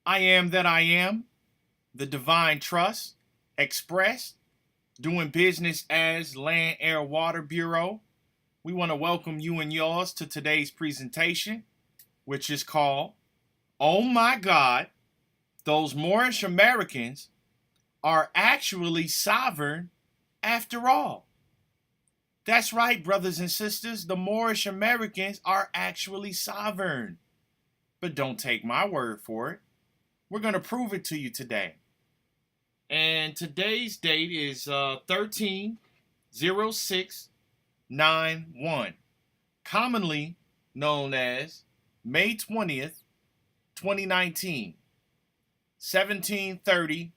I am that I am, the divine trust, expressed, doing business as Land Air Water Bureau. We want to welcome you and yours to today's presentation, which is called, Oh My God, Those Moorish Americans Are Actually Sovereign After All. That's right, brothers and sisters, the Moorish Americans are actually sovereign. But don't take my word for it. We're going to prove it to you today. And today's date is 13/06/91, commonly known as May 20th, 2019, 1730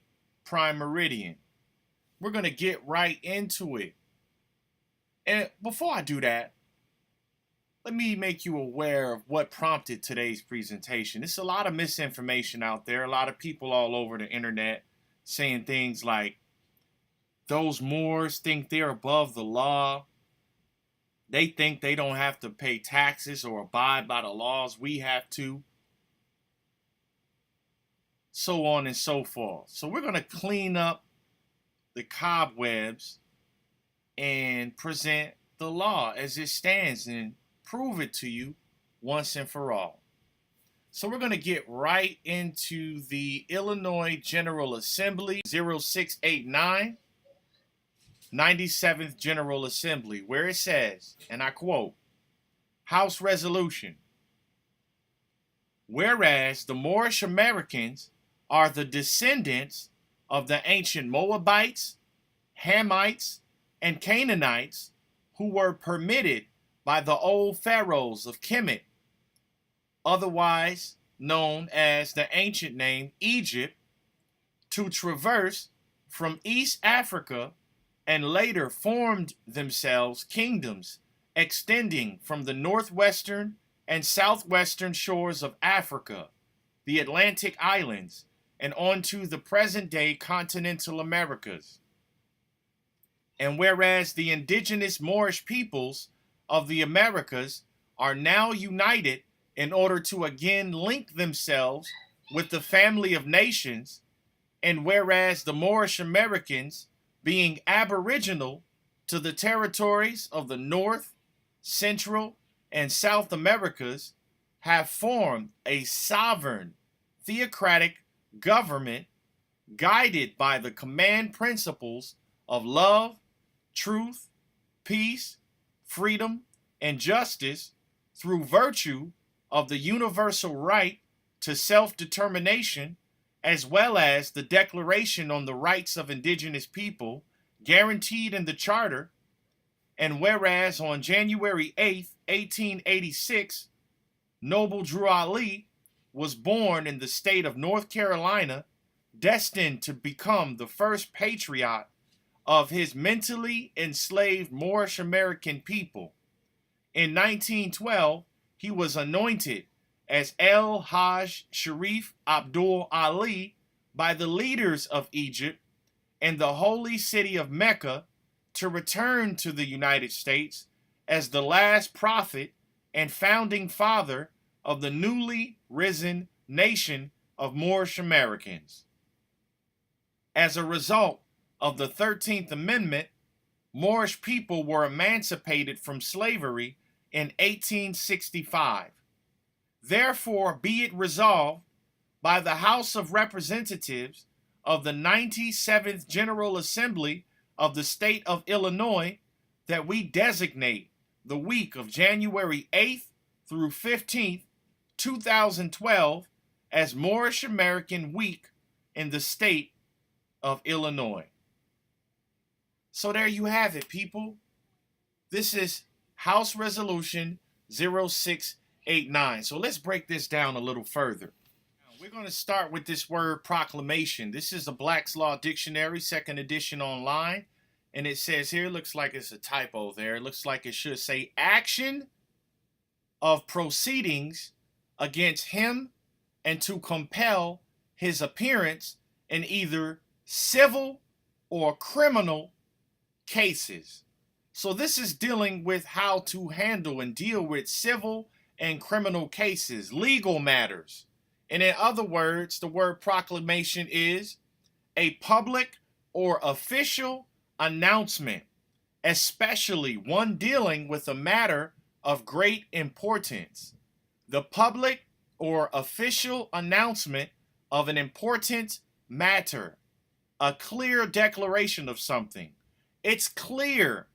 Prime Meridian. We're going to get right into it. And before I do that, let me make you aware of what prompted today's presentation. There's a lot of misinformation out there, a lot of people all over the internet saying things like, those Moors think they're above the law. They think they don't have to pay taxes or abide by the laws we have to. So on and so forth. So we're going to clean up the cobwebs and present the law as it stands and prove it to you once and for all. So we're going to get right into the Illinois General Assembly 0689, 97th General Assembly, where it says, and I quote, House Resolution. Whereas the Moorish Americans are the descendants of the ancient Moabites, Hamites, and Canaanites who were permitted by the old pharaohs of Kemet, otherwise known as the ancient name Egypt, to traverse from East Africa and later formed themselves kingdoms extending from the northwestern and southwestern shores of Africa, the Atlantic Islands, and onto the present-day continental Americas. And whereas the indigenous Moorish peoples of the Americas are now united in order to again link themselves with the family of nations, and whereas the Moorish Americans, being aboriginal to the territories of the North, Central, and South Americas, have formed a sovereign, theocratic government guided by the command principles of love, truth, peace, freedom, and justice through virtue of the universal right to self-determination, as well as the Declaration on the Rights of Indigenous People guaranteed in the Charter. And whereas on January 8th, 1886, Noble Drew Ali was born in the state of North Carolina, destined to become the first patriot of his mentally enslaved Moorish American people. In 1912, he was anointed as El-Hajj Sharif Abdul Ali by the leaders of Egypt and the holy city of Mecca to return to the United States as the last prophet and founding father of the newly risen nation of Moorish Americans. As a result of the 13th Amendment, Moorish people were emancipated from slavery in 1865. Therefore, be it resolved by the House of Representatives of the 97th General Assembly of the State of Illinois that we designate the week of January 8th through 15th, 2012 as Moorish American Week in the state of Illinois. So there you have it, people. This is House Resolution 0689. So let's break this down a little further. We're going to start with this word proclamation. This is the Black's Law Dictionary, 2nd edition online. And it says here, looks like it's a typo there. It looks like it should say action of proceedings against him and to compel his appearance in either civil or criminal cases. So this is dealing with how to handle and deal with civil and criminal cases, legal matters And in other words, the word proclamation is a public or official announcement, especially one dealing with a matter of great importance. The public or official announcement of an important matter, a clear declaration of something. It's clear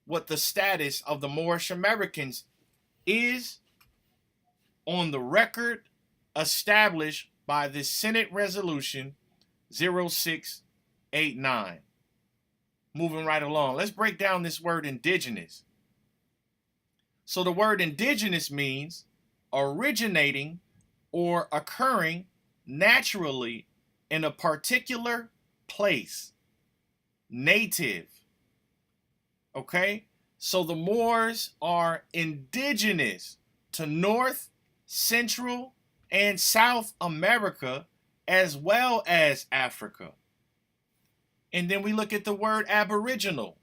what the status of the Moorish Americans is on the record established by the Senate Resolution 0689. Moving right along, let's break down this word indigenous. So the word indigenous means originating or occurring naturally in a particular place. Native. Okay? So the Moors are indigenous to North, Central, and South America, as well as Africa. And then we look at the word aboriginal,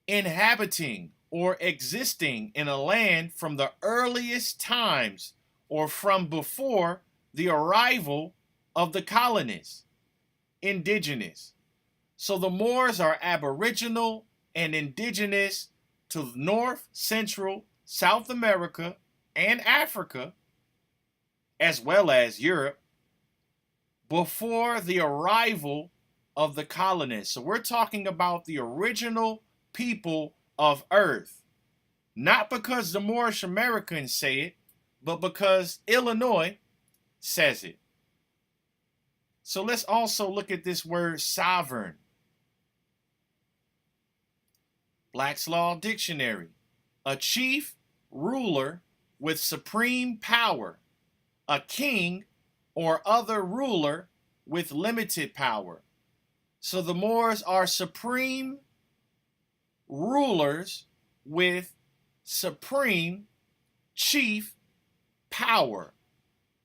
inhabiting or existing in a land from the earliest times or from before the arrival of the colonists. Indigenous. So the Moors are aboriginal and indigenous to North, Central, South America, and Africa, as well as Europe, before the arrival of the colonists. So we're talking about the original people of Earth. Not because the Moorish Americans say it, but because Illinois says it. So let's also look at this word sovereign. Black's Law Dictionary. A chief ruler with supreme power, a king or other ruler with limited power. So the Moors are supreme rulers with supreme chief power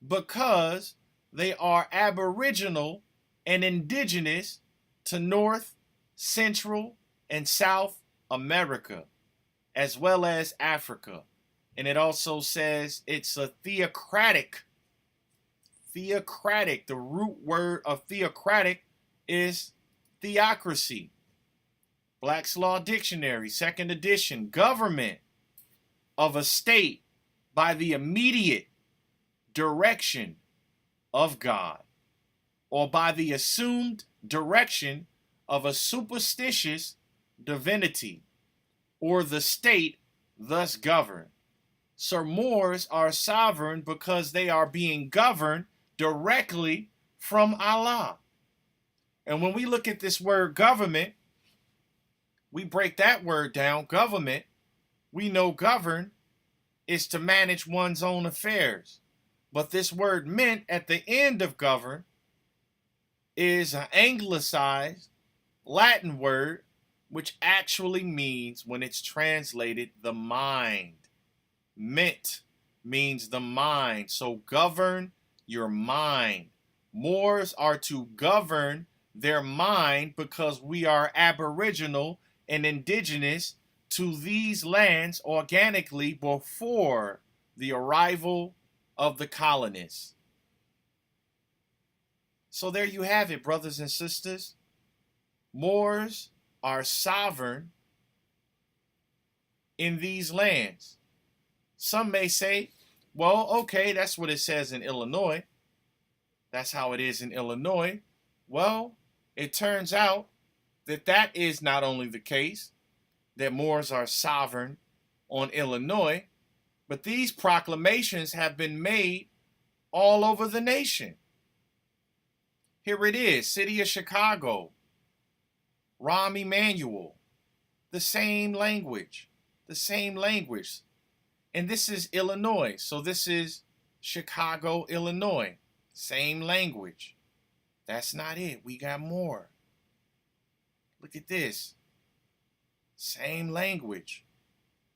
because they are aboriginal and indigenous to North, Central, and South America, as well as Africa. And it also says it's a theocratic. Theocratic. The root word of theocratic is theocracy. Black's Law Dictionary, 2nd edition. Government of a state by the immediate direction of God, or by the assumed direction of a superstitious divinity, or the state thus governed. So Moors are sovereign because they are being governed directly from Allah. And when we look at this word government, we break that word down. Government, we know govern is to manage one's own affairs. But this word meant at the end of govern is an anglicized Latin word, which actually means, when it's translated, the mind. Meant means the mind. So govern your mind. Moors are to govern their mind because we are aboriginal and indigenous to these lands organically before the arrival of the colonists. So there you have it, brothers and sisters. Moors are sovereign in these lands. Some may say, well, okay, that's what it says in Illinois. That's how it is in Illinois. Well, it turns out that that is not only the case, that Moors are sovereign on Illinois, but these proclamations have been made all over the nation. Here it is, City of Chicago, Rahm Emanuel, the same language. And this is Illinois, so this is Chicago, Illinois, same language. That's not it, we got more. Look at this, same language.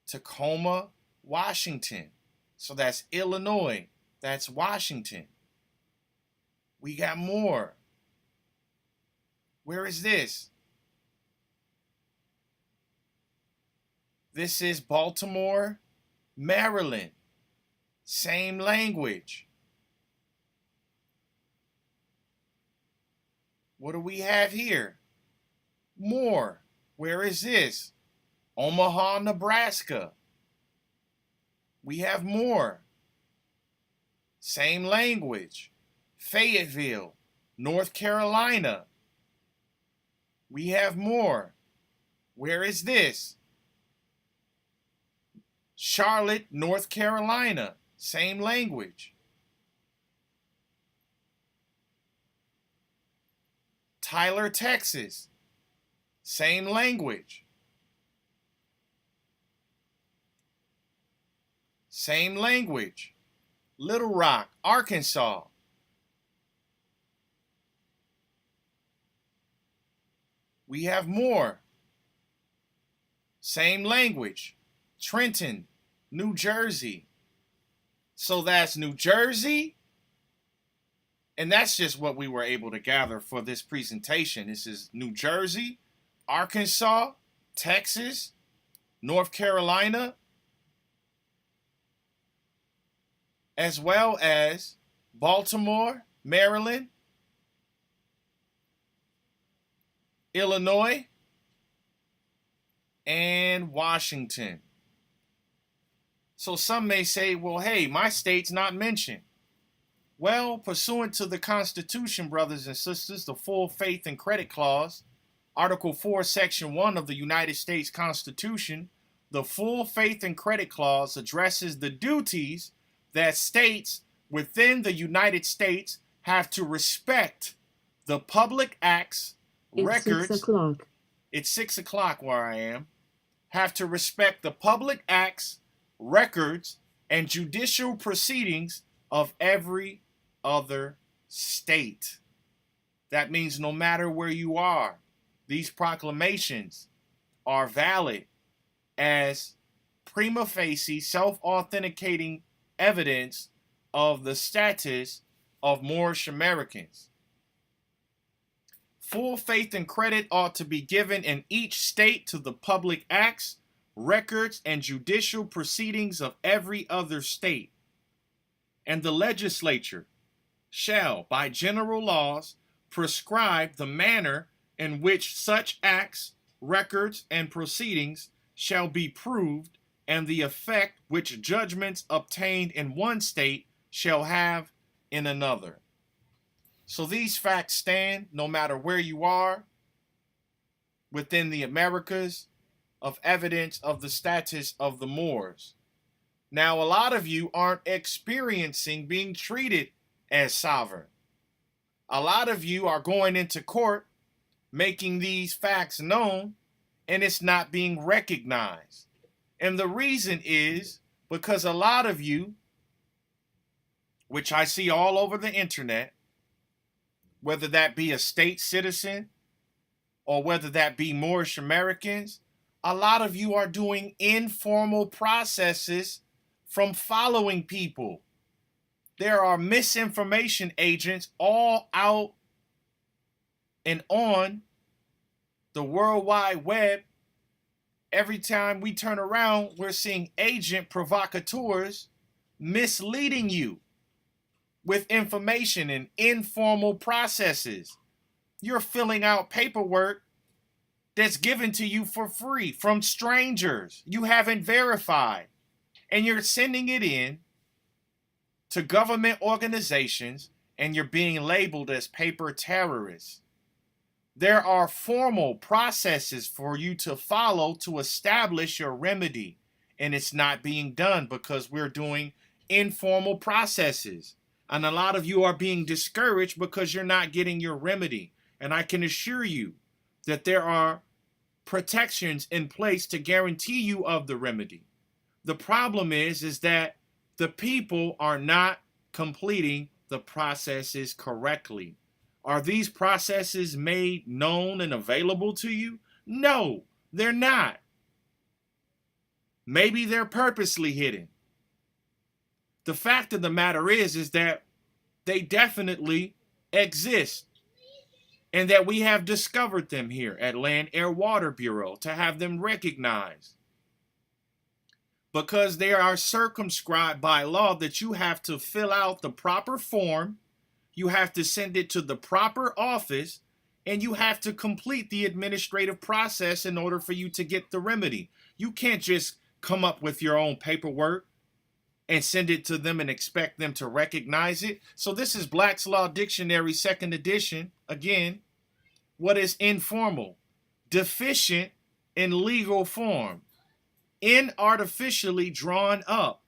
Tacoma, Washington, so that's Illinois, that's Washington. We got more. Where is this? This is Baltimore, Maryland. Same language. What do we have here? More. Where is this? Omaha, Nebraska. We have more. Same language. Fayetteville, North Carolina. We have more. Where is this? Charlotte, North Carolina. Same language. Tyler, Texas. Same language. Same language. Little Rock, Arkansas. We have more. Same language. Trenton, New Jersey. So that's New Jersey. And that's just what we were able to gather for this presentation. This is New Jersey, Arkansas, Texas, North Carolina, as well as Baltimore, Maryland, Illinois, and Washington. So some may say, well, hey, my state's not mentioned. Well, pursuant to the Constitution, brothers and sisters, the full faith and credit clause, Article 4, Section 1 of the United States Constitution, the full faith and credit clause addresses the duties that states within the United States have to respect the public acts, records. 6 o'clock. It's 6 o'clock where I am. Have to respect the public acts, records, and judicial proceedings of every other state. That means no matter where you are, these proclamations are valid as prima facie self-authenticating evidence of the status of Moorish Americans. Full faith and credit ought to be given in each state to the public acts, records, and judicial proceedings of every other state. And the legislature shall, by general laws, prescribe the manner in which such acts, records, and proceedings shall be proved, and the effect which judgments obtained in one state shall have in another. So these facts stand no matter where you are within the Americas of evidence of the status of the Moors. Now, a lot of you aren't experiencing being treated as sovereign. A lot of you are going into court making these facts known, and it's not being recognized. And the reason is because a lot of you, which I see all over the internet, whether that be a state citizen or whether that be Moorish Americans, a lot of you are doing informal processes from following people. There are misinformation agents all out and on the World Wide Web. Every time we turn around, we're seeing agent provocateurs misleading you with information and informal processes. You're filling out paperwork that's given to you for free from strangers you haven't verified, and you're sending it in to government organizations, and you're being labeled as paper terrorists. There are formal processes for you to follow to establish your remedy, and it's not being done because we're doing informal processes. And a lot of you are being discouraged because you're not getting your remedy. And I can assure you that there are protections in place to guarantee you of the remedy. The problem is that the people are not completing the processes correctly. Are these processes made known and available to you? No, they're not. Maybe they're purposely hidden. The fact of the matter is that they definitely exist, and that we have discovered them here at Land Air Water Bureau to have them recognized, because they are circumscribed by law that you have to fill out the proper form, you have to send it to the proper office, And you have to complete the administrative process in order for you to get the remedy. You can't just come up with your own paperwork and send it to them and expect them to recognize it. So this is Black's Law Dictionary, 2nd edition. Again, what is informal? Deficient in legal form, inartificially drawn up.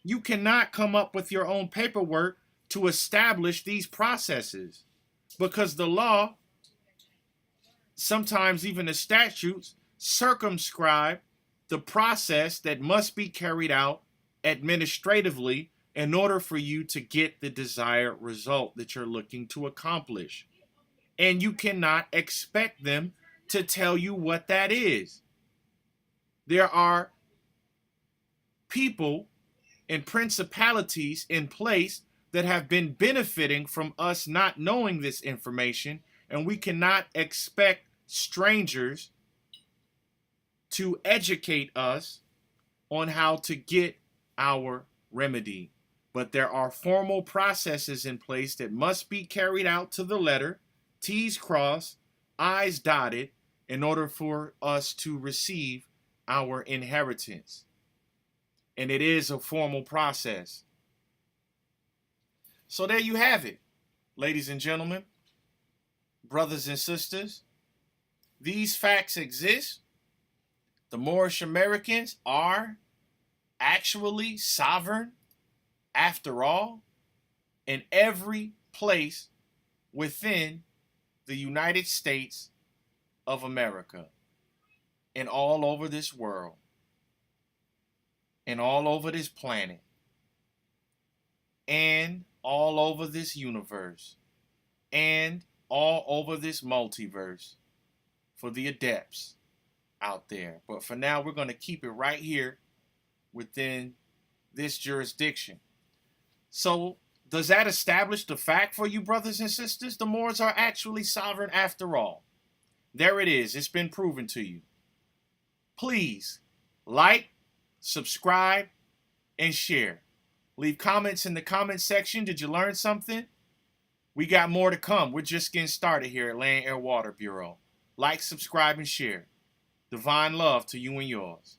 You cannot come up with your own paperwork to establish these processes, because the law, sometimes even the statutes, circumscribe the process that must be carried out administratively in order for you to get the desired result that you're looking to accomplish. And you cannot expect them to tell you what that is. There are people and principalities in place that have been benefiting from us not knowing this information, and we cannot expect strangers to educate us on how to get our remedy. But there are formal processes in place that must be carried out to the letter, T's crossed, I's dotted, in order for us to receive our inheritance. And it is a formal process. So there you have it, ladies and gentlemen, brothers and sisters. These facts exist. The Moorish Americans are actually sovereign, after all, in every place within the United States of America, and all over this world, and all over this planet, and all over this universe, and all over this multiverse for the adepts out there. But for now, we're going to keep it right here within this jurisdiction. So does that establish the fact for you, brothers and sisters? The Moors are actually sovereign after all. There it is. It's been proven to you. Please like, subscribe, and share. Leave comments in the comment section. Did you learn something? We got more to come. We're just getting started here at Land, Air, Water Bureau. Like, subscribe, and share. Divine love to you and yours.